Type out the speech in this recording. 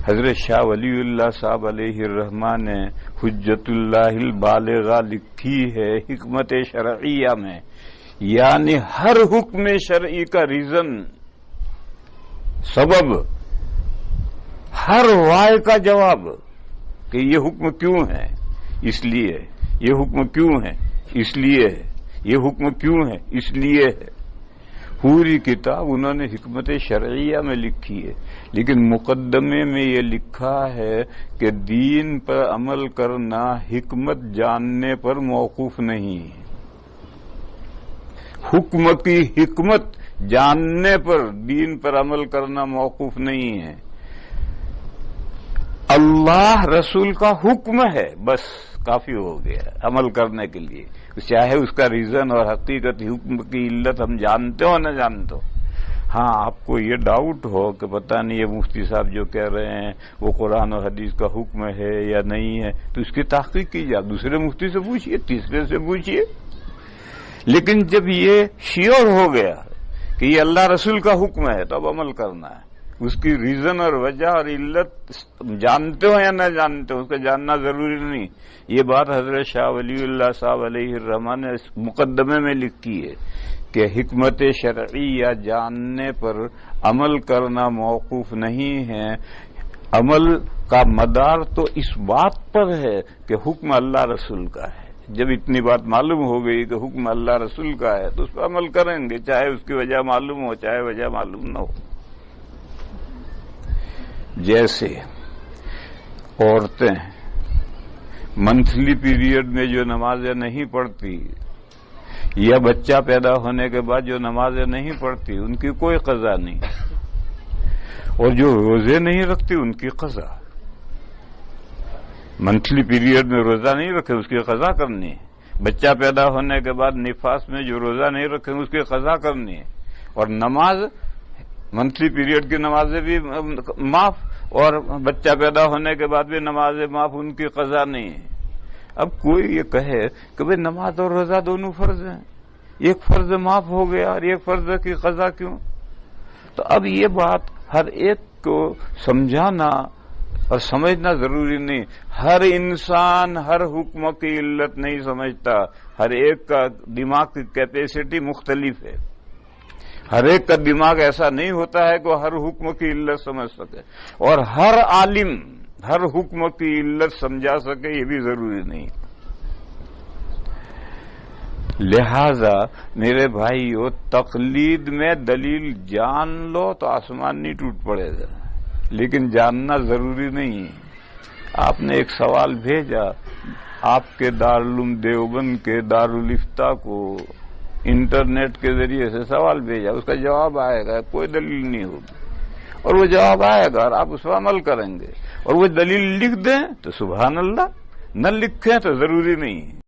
حضرت شاہ ولی اللہ صاحب علیہ الرحمٰن نے حجت اللہ البالغہ لکھی ہے حکمت شرعیہ میں، یعنی ہر حکم شرعی کا ریزن، سبب، ہر وائے کا جواب کہ یہ حکم کیوں ہے، اس لیے یہ حکم کیوں ہے، اس لیے یہ حکم کیوں ہے، اس لیے ہے۔ پوری کتاب انہوں نے حکمت شرعیہ میں لکھی ہے، لیکن مقدمے میں یہ لکھا ہے کہ دین پر عمل کرنا حکمت جاننے پر موقوف نہیں ہے۔ حکم کی حکمت جاننے پر دین پر عمل کرنا موقوف نہیں ہے۔ اللہ رسول کا حکم ہے، بس کافی ہو گیا عمل کرنے کے لیے، چاہے اس کا ریزن اور حقیقت حکم کی علت ہم جانتے ہو نہ جانتے ہو۔ ہاں آپ کو یہ ڈاؤٹ ہو کہ پتہ نہیں یہ مفتی صاحب جو کہہ رہے ہیں وہ قرآن و حدیث کا حکم ہے یا نہیں ہے، تو اس کی تحقیق کیجیے، آپ دوسرے مفتی سے پوچھیے، تیسرے سے پوچھیے۔ لیکن جب یہ شیور ہو گیا کہ یہ اللہ رسول کا حکم ہے تو اب عمل کرنا ہے، اس کی ریزن اور وجہ اور علت جانتے ہو یا نہ جانتے ہو، اس کا جاننا ضروری نہیں۔ یہ بات حضرت شاہ ولی اللہ صاحب علیہ الرحمٰن نے مقدمے میں لکھی ہے کہ حکمت شرعیہ جاننے پر عمل کرنا موقوف نہیں ہے، عمل کا مدار تو اس بات پر ہے کہ حکم اللہ رسول کا ہے۔ جب اتنی بات معلوم ہو گئی کہ حکم اللہ رسول کا ہے تو اس پر عمل کریں گے، چاہے اس کی وجہ معلوم ہو چاہے وجہ معلوم نہ ہو۔ جیسے عورتیں منتھلی پیریڈ میں جو نمازیں نہیں پڑھتی یا بچہ پیدا ہونے کے بعد جو نمازیں نہیں پڑھتی ان کی کوئی قضا نہیں، اور جو روزے نہیں رکھتی ان کی قضا۔ منتھلی پیریڈ میں روزہ نہیں رکھے اس کی قضا کرنی ہے، بچہ پیدا ہونے کے بعد نفاس میں جو روزہ نہیں رکھے اس کی قضا کرنی ہے، اور نماز منتھلی پیریڈ کی نمازیں بھی معاف اور بچہ پیدا ہونے کے بعد بھی نمازیں معاف، ان کی قضا نہیں ہے۔ اب کوئی یہ کہے کہ بھئی نماز اور روزہ دونوں فرض ہیں، ایک فرض معاف ہو گیا اور ایک فرض کی قضا کیوں؟ تو اب یہ بات ہر ایک کو سمجھانا اور سمجھنا ضروری نہیں۔ ہر انسان ہر حکم کی علت نہیں سمجھتا، ہر ایک کا دماغ کی کیپیسٹی مختلف ہے، ہر ایک کا دماغ ایسا نہیں ہوتا ہے کہ وہ ہر حکم کی علت سمجھ سکے، اور ہر عالم ہر حکم کی علت سمجھا سکے یہ بھی ضروری نہیں۔ لہذا میرے بھائیو، تقلید میں دلیل جان لو تو آسمان نہیں ٹوٹ پڑے گا، لیکن جاننا ضروری نہیں ہے۔ آپ نے ایک سوال بھیجا، آپ کے دارالعلوم دیوبند کے دارالافتاء کو انٹرنیٹ کے ذریعے سے سوال بھیجا، اس کا جواب آئے گا، کوئی دلیل نہیں ہوگی، اور وہ جواب آئے گا اور آپ اس پر عمل کریں گے، اور وہ دلیل لکھ دیں تو سبحان اللہ، نہ لکھیں تو ضروری نہیں ہے۔